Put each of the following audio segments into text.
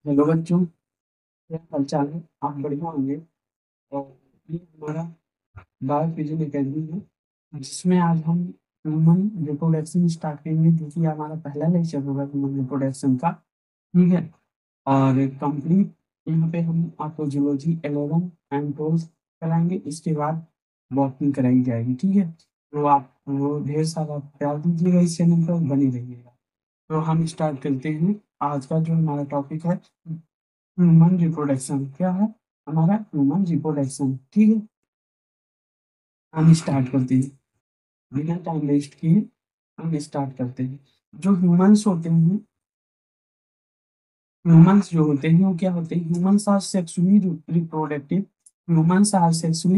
Hello बच्चों, क्या हालचाल है? आप बढ़िया होंगे। और ये हमारा बायो फिजिक्स एकेडमी है, जिसमें आज हम ह्यूमन रिप्रोडक्शन स्टार्ट करेंगे, जो कि हमारा पहला लेक्चर होगा ह्यूमन रिप्रोडक्शन का। ठीक है। और कंप्लीट यहाँ पे हम आपको जूलॉजी 11 एंड 12 कराएंगे। इसके बाद बॉटनी कराई जाएगी। ठीक है, तो आप वो ढेर सारा प्यार दीजिएगा, इस चैनल पर बने रहिएगा। तो हम स्टार्ट करते हैं। आज का जो हमारा टॉपिक है ह्यूमन रिप्रोडक्शन। क्या है हमारा? Human reproduction. ठीक है, हम स्टार्ट करते हैं बिना टाइम वेस्ट किए। हम स्टार्ट करते हैं। जो ह्यूमंस जो होते हैं वो क्या होते हैं? Humans are sexually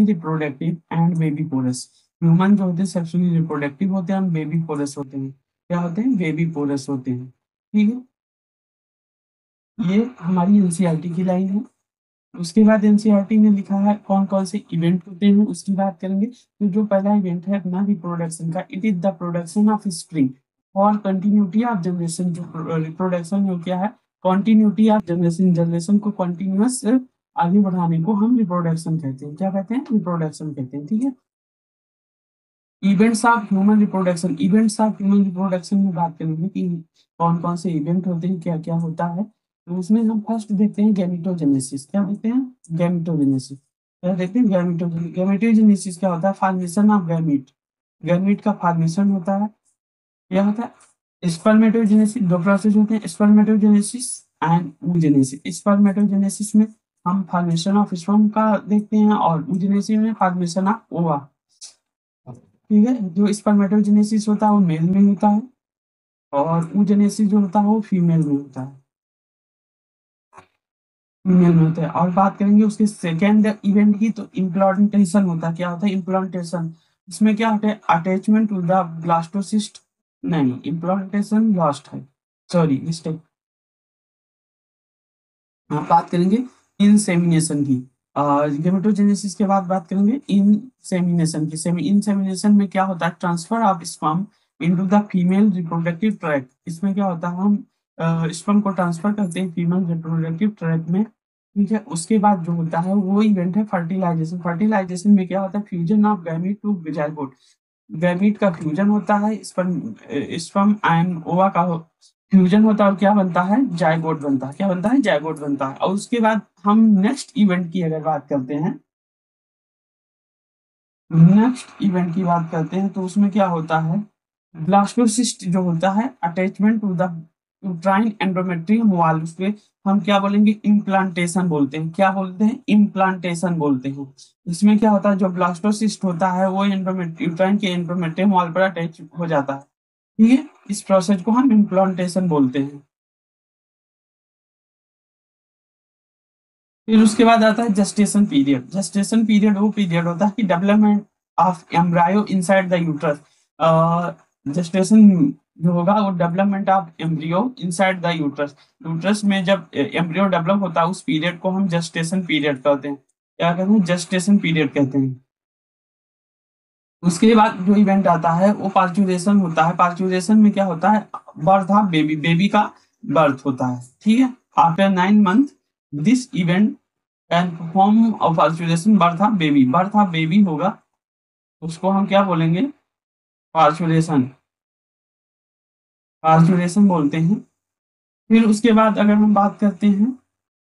reproductive and viviparous. Human जो होते हैं सेक्सुअली रिप्रोडक्टिव होते हैं और बेबी पोरस होते हैं। क्या होते हैं? बेबी पोरस होते हैं। ठीक है, ये हमारी एनसीईआरटी की लाइन है। उसके बाद एनसीईआरटी ने लिखा है कौन कौन से इवेंट होते हैं, उसकी बात करेंगे। तो जो पहला इवेंट है अपना रिप्रोडक्शन का, it is the production of spring और कंटिन्यूटी ऑफ जनरेशन। जो रिप्रोडक्शन हो क्या है? कंटिन्यूटी ऑफ जनरेशन, जनरेशन को कंटिन्यूअस आगे बढ़ाने को हम रिप्रोडक्शन कहते हैं। क्या कहते हैं? रिप्रोडक्शन कहते हैं। ठीक है। इवेंट्स ऑफ ह्यूमन रिप्रोडक्शन में बात करेंगे कि कौन कौन से इवेंट होते हैं, क्या क्या होता है। तो उसमें हम फर्स्ट देखते हैं गैमेटोजेनेसिस। क्या देखते हैं? गैमेटोजेनेसिस। क्या देखते हैं? गैमेटोजेनेसिस। गैमेटोजेनेसिस क्या होता है? Formation of gamete. गैमीट का फॉर्मेशन होता है। क्या होता है? स्पर्मेटोजेनेसिस। दो प्रोसेस होते हैं, स्पर्मेटोजेनेसिस एंड oogenesis। स्पर्मेटोजेनेसिस में हम फॉर्मेशन ऑफ स्पर्म का देखते हैं और oogenesis में फॉर्मेशन ऑफ ओवा। ठीक है, जो स्पर्मेटोजेनेसिस होता है वो मेल में होता है और oogenesis जो होता है वो फीमेल में होता है। फीमेल में होता है। और बात करेंगे उसके सेकेंड इवेंट की, तो इम्प्लांटेशन होता है। क्या होता है? इम्प्लांटेशन। इसमें क्या होता है? Attachment to the blastocyst. नहीं, इम्प्लांटेशन लॉस्ट है, सॉरी मिस्टेक। हम बात करेंगे इंसेमिनेशन की। गेमेटोजेनेसिस के बाद बात करेंगे इंसेमिनेशन की। सेमी इंसेमिनेशन में क्या होता है? Transfer of sperm into the female reproductive tract. इसमें क्या होता है? हम स्पर्म को ट्रांसफर करते हैं फीमेल रिप्रोडक्टिव ट्रैक्ट में। ठीक है, उसके बाद जो होता है वो इवेंट है फर्टिलाइजेशन। फर्टिलाइजेशन में क्या होता है? Fusion of gamete to zygote. Gamete का फ्यूजन होता है, स्पर्म स्पर्म एंड ओवा का फ्यूजन होता है और क्या बनता है? जायगोट बनता है। क्या बनता है? जायगोट बनता है। और उसके बाद हम नेक्स्ट इवेंट की अगर बात करते हैं, तो उसमें क्या होता है? ब्लास्टोसिस्ट जो होता है attachment to the uterine endometrium wall, उस पे हम क्या बोलेंगे? इम्प्लांटेशन बोलते हैं। क्या बोलते हैं? इम्प्लांटेशन बोलते हैं। इसमें क्या होता है? जो ब्लास्टोसिस्ट होता है वो यूट्राइन के एंडोमेट्रियम वॉल पर अटैच हो जाता है। ठीक है, इस प्रोसेस को हम इम्प्लांटेशन बोलते हैं। फिर उसके बाद आता है जेस्टेशन पीरियड। जेस्टेशन पीरियड वो पीरियड होता है कि development of embryo inside the uterus. Gestation जो होगा वो development of embryo inside the uterus. Uterus में जब एम्ब्रियो डेवलप होता है उस पीरियड को हम जेस्टेशन पीरियड कहते हैं। क्या कहते हैं? जेस्टेशन पीरियड कहते हैं। उसके बाद जो इवेंट आता है वो पार्चुरेशन होता है। पार्चुरेशन में क्या होता है? बर्थ ऑफ बेबी, बेबी का बर्थ होता है। ठीक है, after 9 month this event and perform of parturition, birth of baby. Birth of baby होगा, उसको हम क्या बोलेंगे? पार्चुरेशन। पार्चुरेशन बोलते हैं। फिर उसके बाद अगर हम बात करते हैं,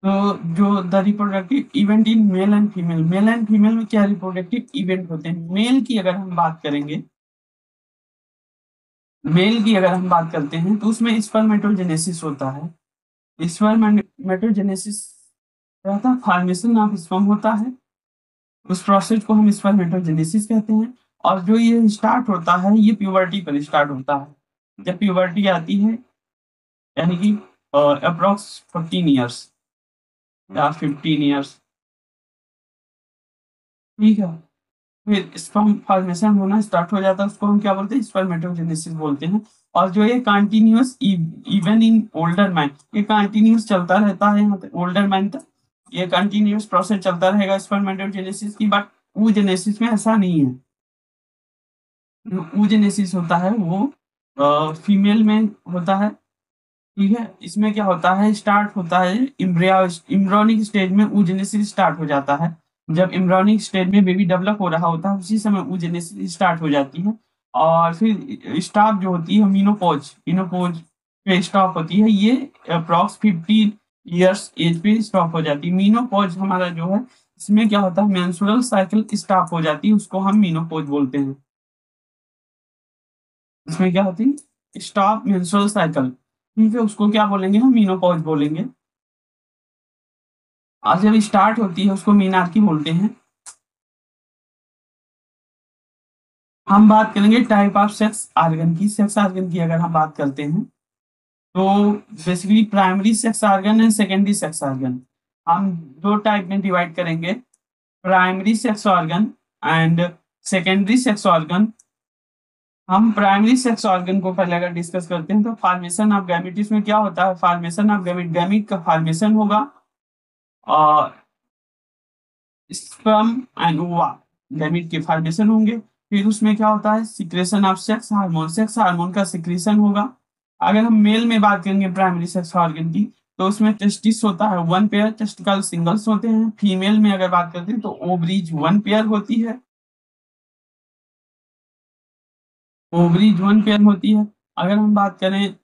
तो जो the reproductive event in male and female में क्या रिप्रोडक्टिव इवेंट होते हैं? मेल की अगर हम बात करते हैं तो उसमें स्पर्मेटोजेनेसिस होता है। स्पर्मेटोजेनेसिस रहता है, फॉर्मेशन ऑफ स्पर्म होता है। उस प्रोसेस को हम स्पर्मेटोजेनेसिस कहते हैं। और जो ये स्टार्ट होता है ये प्यूबर्टी पर स्टार्ट होता है। जब प्यूबर्टी आती है, यानी कि अप्रोक्स 14 ईयर्स या 15 ईयर्स। ठीक है, फिर स्पर्म फॉर्मेशन होना स्टार्ट हो जाता है, उसको हम क्या बोलते हैं? स्पर्मेटोजेनेसिस बोलते हैं। और जो ये continuous even in older man, ये कंटिन्यूअस चलता रहता है, मतलब ओल्डर मैन तक ये कंटिन्यूअस प्रोसेस चलता रहेगा स्पर्मेटोजेनेसिस की। बट oogenesis में ऐसा नहीं है। जो oogenesis होता है वो फीमेल में होता है। ठीक है। इसमें क्या होता है, स्टार्ट होता है इम्ब्रियोनिक स्टेज में oogenesis स्टार्ट हो जाता है। जब इम्ब्रियोनिक स्टेज में बेबी डेवलप हो रहा होता है उसी समय oogenesis स्टार्ट हो जाती है। और फिर स्टॉप जो होती है मीनोपॉज, मीनोपॉज पे स्टॉप होती है। ये अप्रॉक्स 50 इयर्स एज पे स्टॉप हो जाती है। मीनोपॉज हमारा जो है, इसमें क्या होता है, मेंस्ट्रुअल साइकिल स्टॉप हो जाती है, उसको हम मीनोपॉज बोलते हैं। इसमें क्या होती है, स्टॉप मेंस्ट्रुअल साइकिल, ठीक है, उसको क्या बोलेंगे, हम मीनोपॉज बोलेंगे। और जब स्टार्ट होती है उसको मीनार की बोलते हैं। हम बात करेंगे टाइप ऑफ सेक्स ऑर्गन की। सेक्स ऑर्गन की अगर हम बात करते हैं तो basically primary sex organ and secondary sex organ हम दो टाइप में डिवाइड करेंगे, primary sex organ and secondary sex organ. हम प्राइमरी सेक्स ऑर्गन को पहले अगर डिस्कस करते हैं तो फॉर्मेशन ऑफ गैमेट, इसमें क्या होता है, फॉर्मेशन ऑफ गैमेट, गैमेट का फॉर्मेशन होगा और स्पर्म एंड ओवा गैमेट के फॉर्मेशन होंगे। फिर उसमें क्या होता है, सिक्रेशन ऑफ सेक्स हार्मोन का सिक्रेशन होगा। अगर हम मेल में बात करेंगे प्राइमरी सेक्स ऑर्गन की, तो उसमें टेस्टिस होता है, वन पेयर, टेस्टिकल सिंगल्स होते हैं। फीमेल में अगर बात करते हैं तो ओवरीज वन पेयर होती है, ओवरीज वन पेयर होती है। अगर हम बात करें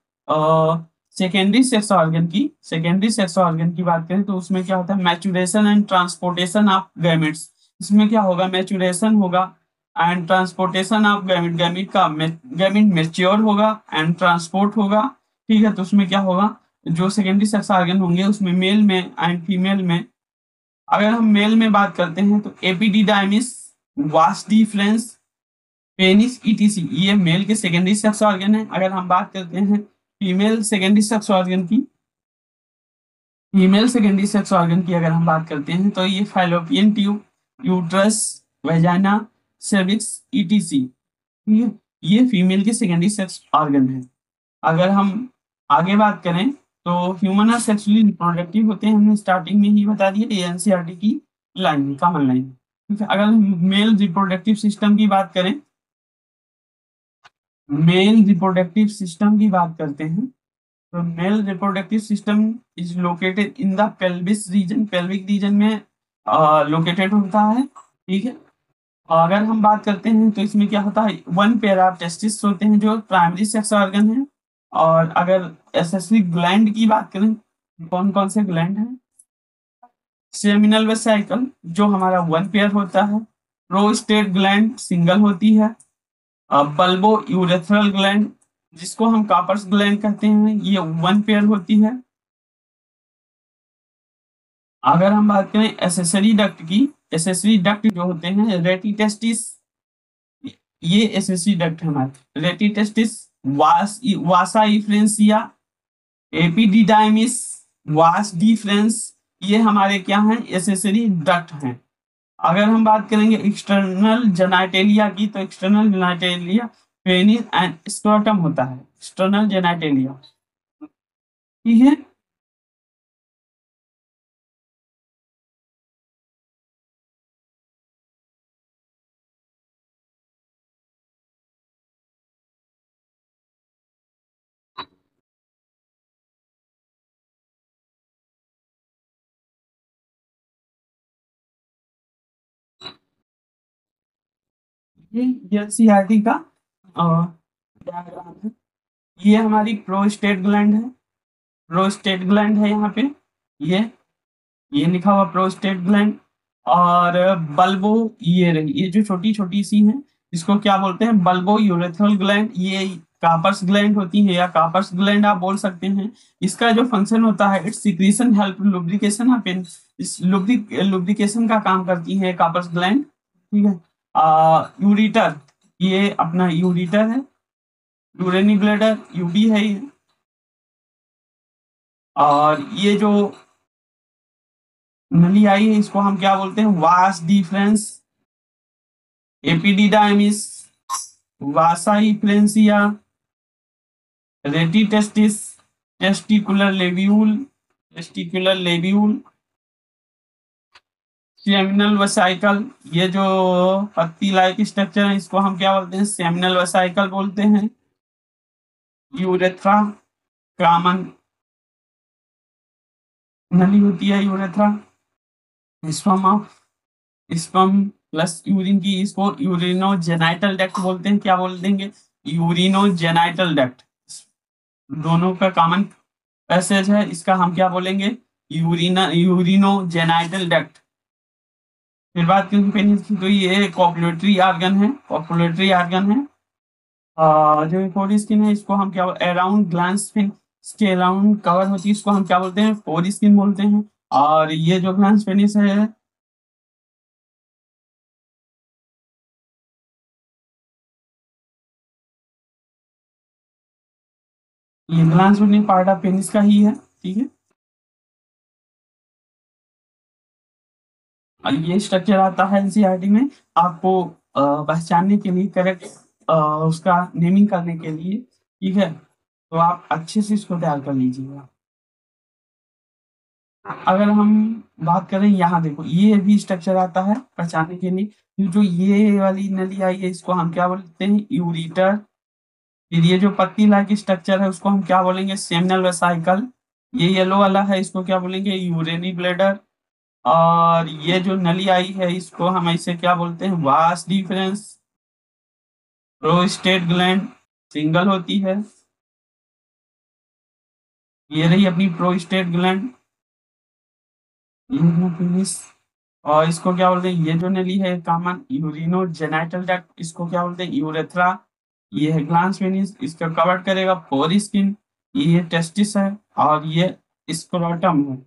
सेकेंडरी सेक्स ऑर्गन की, सेकेंडरी सेक्स ऑर्गन की बात करें तो उसमें क्या होता है, maturation and transportation of gametes. इसमें क्या होगा, मैचुरेशन होगा and transportation of gamete, gamete का गैमेट मेच्योर होगा एंड ट्रांसपोर्ट होगा। ठीक है, तो उसमें क्या होगा, जो सेकेंडरी सेक्स ऑर्गन होंगे उसमें मेल में एंड फीमेल में, अगर हम मेल में बात करते हैं तो epididymis, vas deferens, penis etc, ये मेल के सेकेंडरी सेक्स ऑर्गन है। अगर हम बात करते हैं फीमेल सेकेंडरी सेक्स ऑर्गन की, फीमेल सेकेंडरी सेक्स ऑर्गन की अगर हम बात करते हैं तो ये fallopian tube, uterus, vagina, cervix, etc, ये फीमेल के सेकेंडरी सेक्स ऑर्गन है। अगर हम आगे बात करें तो ह्यूमन आर सेक्सुअली रिप्रोडक्टिव होते हैं, हमने स्टार्टिंग में ही बता दिया, ये एनसीईआरटी की लाइन, कॉमन लाइन। ठीक है, अगर हम मेल रिप्रोडक्टिव सिस्टम की बात करें, मेल रिप्रोडक्टिव सिस्टम की बात करते हैं तो male reproductive system is located in the pelvis region, pelvic region में लोकेटेड होता है। ठीक है, अगर हम बात करते हैं तो इसमें क्या होता है, वन पेयर ऑफ टेस्टिस होते हैं जो प्राइमरी सेक्स ऑर्गन है। और अगर एसेसरी ग्लैंड की बात करें, कौन कौन से ग्लैंड हैं, सेमिनल वेसाइकल जो हमारा वन पेयर होता है, प्रोस्टेट ग्लैंड सिंगल होती है, बल्बो यूरेथ्रल ग्लैंड जिसको हम कार्पस ग्लैंड कहते हैं, ये वन पेयर होती है। अगर हम बात करें एसेसरी डक्ट की, एसेसरी डक्ट जो होते हैं रेटिटेस्टिस, ये एसेसरी डक्ट हमारे रेटिटेस्टिस, वासा इफ्रेंसिया, एपिडिडाइमिस, वास डिफरेंस, ये हमारे क्या हैं, एसेसरी डक्ट हैं। अगर हम बात करेंगे एक्सटर्नल जेनाइटेलिया की, तो external genitalia penis and scrotum होता है, एक्सटर्नल जेनाइटेलिया। ठीक है, ये एनसीईआरटी का डायग्राम है। ये हमारी प्रोस्टेट ग्लैंड है, प्रोस्टेट ग्लैंड है यहाँ पे, ये ये लिखा हुआ प्रोस्टेट ग्लैंड। और बल्बो, ये रही, ये जो छोटी छोटी सी है इसको क्या बोलते हैं, बल्बो यूरेथ्रल ग्लैंड, ये कार्पस ग्लैंड होती है या कार्पस ग्लैंड आप बोल सकते हैं। इसका जो फंक्शन होता है, it's secretion help lubrication of pen, इस लुब्रिकेशन का काम करती है कार्पस ग्लैंड। ठीक है, यूरिटर, ये अपना यूरिटर है, यूरेनी ब्लैडर यूबी है ये। और ये जो नली आई है इसको हम क्या बोलते हैं, vas deferens, epididymis, vasa efferentia, rete testis, testicular lobule, testicular lobule, seminal vesicle, ये जो पत्ती लाइक स्ट्रक्चर है इसको हम क्या बोलते हैं, सेमिनल वेसाइकल बोलते हैं, यूरेथ्रा, कॉमन नली होती है urethra. Sperm of sperm plus urine की, इसको यूरिनोजेनाइटल डक्ट बोलते हैं। क्या बोल देंगे? Urinogenital duct. दोनों का कॉमन पैसेज है, इसका हम क्या बोलेंगे? Urinogenital duct. फिर बात करेंगे पेनिस की, तो ये कॉपुलेटरी ऑर्गन है, कॉपुलेटरी ऑर्गन है। जो फोर स्किन है, इसको हम क्या अराउंड ग्लैंड के अराउंड कवर होती है, इसको हम क्या बोलते हैं? फोर स्किन बोलते हैं। और ये जो ग्लैंड पेनिस है, ये gland penis part of penis का ही है, ठीक है। और ये स्ट्रक्चर आता है एनसीईआरटी में, आपको पहचानने के लिए, करेक्ट उसका नेमिंग करने के लिए, ठीक है। तो आप अच्छे से इसको तैयार कर लीजिएगा। अगर हम बात करें, यहाँ देखो ये भी स्ट्रक्चर आता है पहचानने के लिए। जो ये वाली नली आई है, इसको हम क्या बोलते हैं? यूरिटर। फिर ये जो पत्ती लाइक स्ट्रक्चर है, उसको हम क्या बोलेंगे? Seminal vesicle. ये येलो वाला है, इसको क्या बोलेंगे? यूरेनी ब्लेडर। और ये जो नली आई है, इसको हम ऐसे क्या बोलते हैं? Vas difference. Prostate gland single होती है, ये रही अपनी प्रोस्टेट ग्लैंड। पेनिस। और इसको क्या बोलते हैं? ये जो नली है कॉमन यूरिनोजेनाइटल डक्ट, इसको क्या बोलते हैं? यूरेथ्रा। ये है ग्लैंड पेनिस, इसका कवर करेगा फोर स्किन। ये टेस्टिस है, और ये स्क्रोटम है।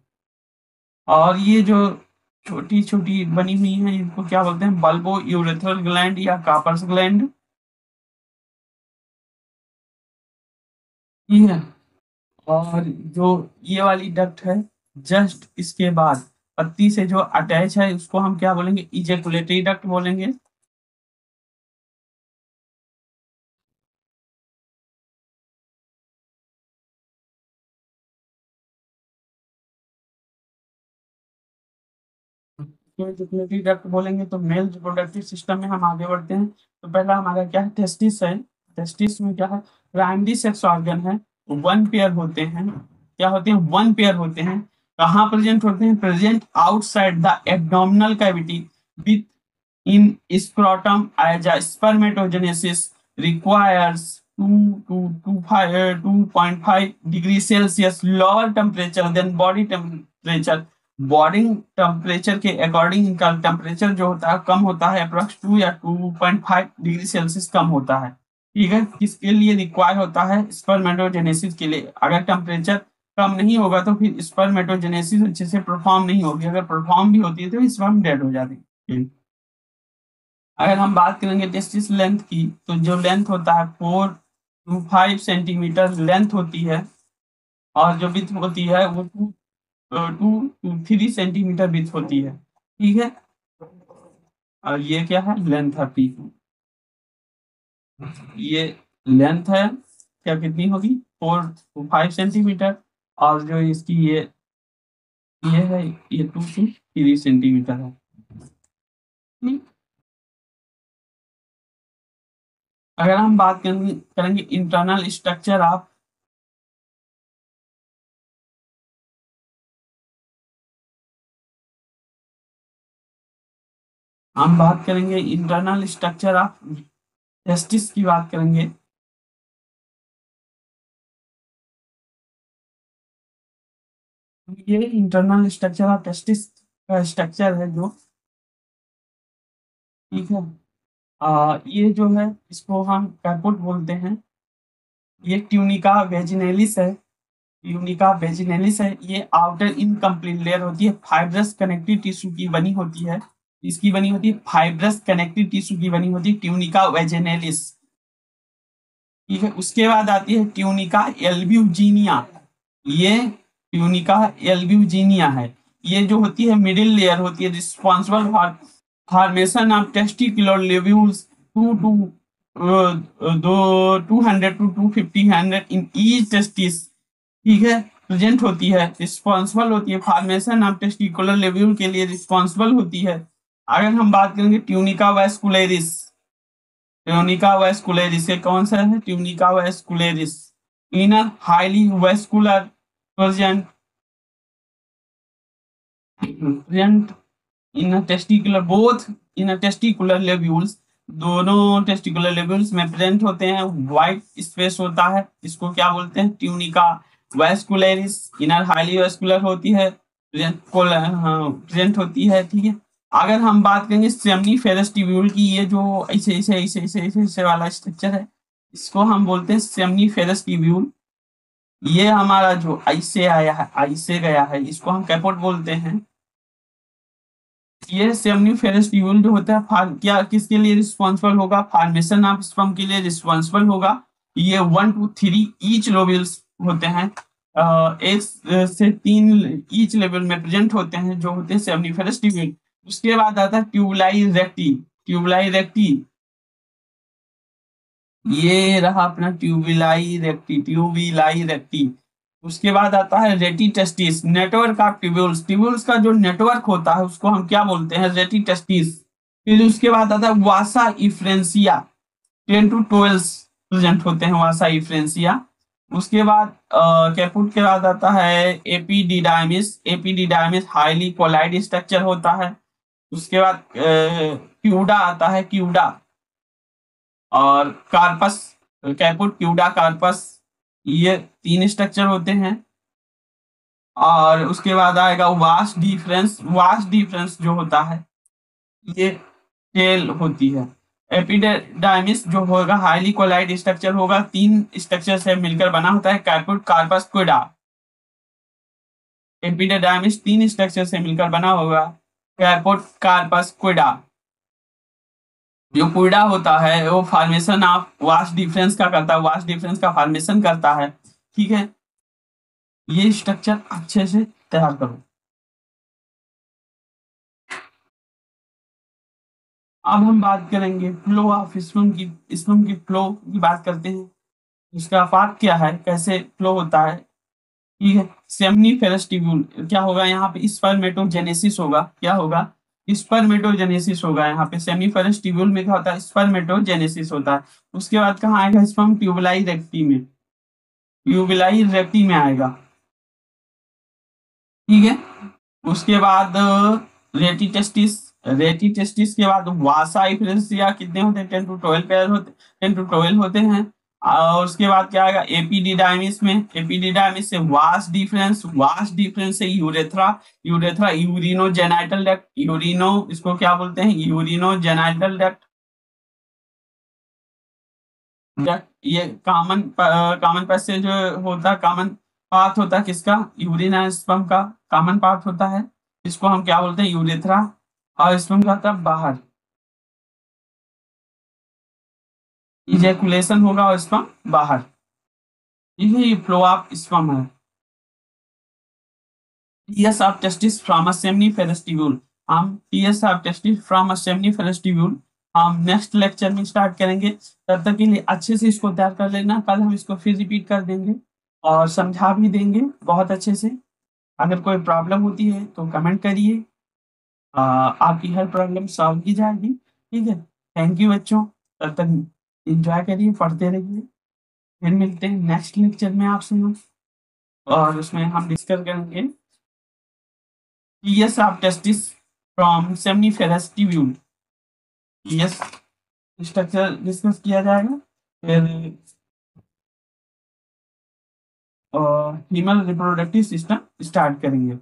और ये जो छोटी छोटी बनी हुई है, इनको क्या बोलते हैं? बल्बो यूरेथ्रल ग्लैंड या कार्पस ग्लैंड, ठीक है। और जो ये वाली डक्ट है, जस्ट इसके बाद पत्ती से जो अटैच है, उसको हम क्या बोलेंगे? इजेकुलेटरी डक्ट बोलेंगे। इजेकुलेटरी डक्ट बोलेंगे तो मेल रिप्रोडक्टिव सिस्टम में हम आगे बढ़ते हैं। तो पहला हमारा क्या है? टेस्टिस है। टेस्टिस में क्या है? प्राइमरी सेक्स ऑर्गन है, वन पेयर होते हैं। क्या होते हैं? वन पेयर होते हैं। कहाँ प्रेजेंट होते हैं? Present outside the abdominal cavity with in scrotum as a spermatogenesis requires 2.5 degrees Celsius lower temperature than body temperature। Body temperature के अकॉर्डिंग इनका टेम्परेचर जो होता है कम होता है, अप्रोक्स 2 या 2.5 डिग्री सेल्सियस कम होता है, ठीक है। किसके लिए रिक्वायर होता है? स्पर्मेटोजेनेसिस के लिए। अगर टेम्परेचर कम नहीं होगा तो फिर स्पर्मेटोजेनेसिस अच्छे से परफॉर्म नहीं होगी, अगर परफॉर्म भी होती है तो स्पर्म डेड हो जाती है। अगर हम बात करेंगे टेस्टिस लेंथ की, तो जो लेंथ होता है 4 to 5 सेंटीमीटर लेंथ होती है। और जो विथ होती है वो 2 to 3 सेंटीमीटर विथ होती है, ठीक है। और ये क्या है? लेंथ है पी। ये लेंथ है क्या, कितनी होगी? 4 to 5 सेंटीमीटर। और जो इसकी ये है, ये 2 to 3 सेंटीमीटर है। अगर हम बात करेंगे इंटरनल स्ट्रक्चर ऑफ, हम बात करेंगे इंटरनल स्ट्रक्चर ऑफ टेस्टिस की बात करेंगे। ये इंटरनल स्ट्रक्चर ऑफ टेस्टिस का स्ट्रक्चर है जो, ठीक है। ये जो है, इसको हम कैपुट बोलते हैं। ये ट्यूनिका वेजिनेलिस है। ट्यूनिका वेजिनेलिस है, ये आउटर इनकम्प्लीट लेयर होती है, फाइब्रस कनेक्टिव टिश्यू की बनी होती है। इसकी बनी होती है फाइब्रस कनेक्टिव टिश्यू की बनी होती है ट्यूनिका वेजिनेलिस, ठीक है। उसके बाद आती है ट्यूनिका एल्ब्यूजिनिया। ये ट्यूनिका एल्ब्यूजिनिया है। ये जो होती है मिडिल लेयर होती है, responsible for formation of testicular lobules 200 to 250 in each testis, ठीक है। प्रेजेंट होती है, रिस्पॉन्सिबल होती है फॉर्मेशन ऑफ टेस्टिकुलर लेब्यूल के लिए रिस्पॉन्सिबल होती है। अगर हम बात करेंगे ट्यूनिका वेस्कुलरिस, ट्यूनिका वेस्कुलरिस ये कौन सा है? Tunica vascularis, inner highly vascular present in a testicular both in a testicular lobules, दोनों टेस्टिकुलर लेबल्स में प्रेजेंट होते हैं। व्हाइट स्पेस होता है, इसको क्या बोलते हैं, ट्यूनिका वैस्कुलरिस। इनर हाईली वैस्कुलर होती है, प्रेजेंट होती है, ठीक है। अगर हम बात करेंगे सेमनीफेरस ट्यूब्यूल की, ये जो ऐसे ऐसे ऐसे ऐसे ऐसे ऐसे वाला स्ट्रक्चर है, इसको हम बोलते हैं सेमनीफेरस ट्यूब्यूल। ये हमारा जो ऐसे आया है, ऐसे गया है, इसको हम कैपोट बोलते हैं। ये सेमनीफेरस ट्यूब्यूल जो होता है क्या किसके लिए रिस्पॉन्सिबल होगा, फॉर्मेशन ऑफ स्पर्म के लिए रिस्पॉन्सिबल होगा। ये 1 to 3 ईच लोब्यूल्स होते हैं, एक से 3 ईच लेवल में प्रेजेंट होते हैं, जो होते हैं सेमनीफेरस ट्यूब्यूल। उसके बाद आता है ट्यूबुलाई रेक्टी। ट्यूबुलाई रेक्टी, ये रहा अपना ट्यूबुलाई रेक्टी, ट्यूबुलाई रेक्टी। उसके बाद आता है रेटी testis, network of tubules. Tubules का जो नेटवर्क होता है उसको हम क्या बोलते हैं, रेटी टेस्टिस। फिर उसके बाद आता है वासा इफ्रेंसिया, 10 to 12 प्रेजेंट होते हैं वासा इफ्रेंसिया। उसके बाद कैपुट के बाद आता है epididymis. Epididymis highly collide structure होता है। उसके बाद क्यूडा आता है, क्यूडा और कार्पस, कैपुट क्यूडा कार्पस, ये 3 स्ट्रक्चर होते हैं। और उसके बाद आएगा वास्ट डिफरेंस। वास्ट डिफरेंस जो होता है, ये टेल होती है। एपिडेडाइमिस जो होगा हाईली कोलाइड स्ट्रक्चर होगा, 3 स्ट्रक्चर से मिलकर बना होता है, कैपुट कार्पस क्विडा। एपिडेडाइमिस 3 स्ट्रक्चर से मिलकर बना होगा, कैपुट कार्पस क्विडा। जो क्विडा होता है वो फॉर्मेशन ऑफ वास्ट डिफरेंस का करता है, वास्ट डिफरेंस का फॉर्मेशन करता है, ठीक है। ये स्ट्रक्चर अच्छे से तैयार करो। अब हम बात करेंगे फ्लो ऑफ स्पर्म की। स्पर्म की फ्लो की बात करते हैं, उसका पार्ट क्या है, कैसे फ्लो होता है, ठीक है। सेमनीफेरस ट्यूब्यूल क्या होगा, यहाँ पे स्पर्मेटोजेनेसिस होगा। क्या होगा, स्पर्मेटोजेनेसिस होगा। यहाँ पे सेमनीफेरस ट्यूब्यूल में क्या होता है, स्पर्मेटोजेनेसिस होता है। उसके बाद कहाँ आएगा स्पर्म, ट्यूबुलाई रेक्टी में, ट्यूबुलाई रेक्टी में आएगा, ठीक है। उसके बाद रेटिटेस्टिस। रेटिटेस्टिस के बाद वासा इफ्रेंसिया, कितने होते हैं, 10 to 12 पेयर होते, 10 to 12 होते हैं। और उसके बाद क्या आएगा एपीडिडाइमिस में। एपीडिडाइमिस से वास डिफरेंस, वास डिफरेंस से यूरेथ्रा। यूरेथ्रा यूरिनो जेनाइटल डक्ट, यूरिनो इसको क्या बोलते हैं, यूरिनो जेनाइटल डक्ट। ये कॉमन पैसेज होता है, कॉमन पाथ होता है किसका, यूरिन एंड स्पर्म का कॉमन पाथ होता है। इसको हम क्या बोलते हैं, यूरेथ्रा। और स्पर्म का तब बाहर इजैकुलेशन होगा और स्पर्म बाहर, यही फ्लो ऑफ स्पर्म है। TS of testis from a seminiferous tubule. हम TS of testis from a seminiferous tubule हम नेक्स्ट लेक्चर में स्टार्ट करेंगे। तब तक के लिए अच्छे से इसको तैयार कर लेना, कल हम इसको फिर रिपीट कर देंगे और समझा भी देंगे बहुत अच्छे से। अगर कोई प्रॉब्लम होती है तो कमेंट करिए, आपकी हर प्रॉब्लम सॉल्व की जाएगी, ठीक है। थैंक यू बच्चों, तब तक एंजॉय करिए, पढ़ते रहिए। फिर मिलते हैं नेक्स्ट लेक्चर में आपसे हम, और उसमें हम डिस्कस करेंगे TS of testis from seminiferous tubule. TS structure discuss किया जाएगा। फिर फीमेल रिप्रोडक्टिव सिस्टम स्टार्ट करेंगे।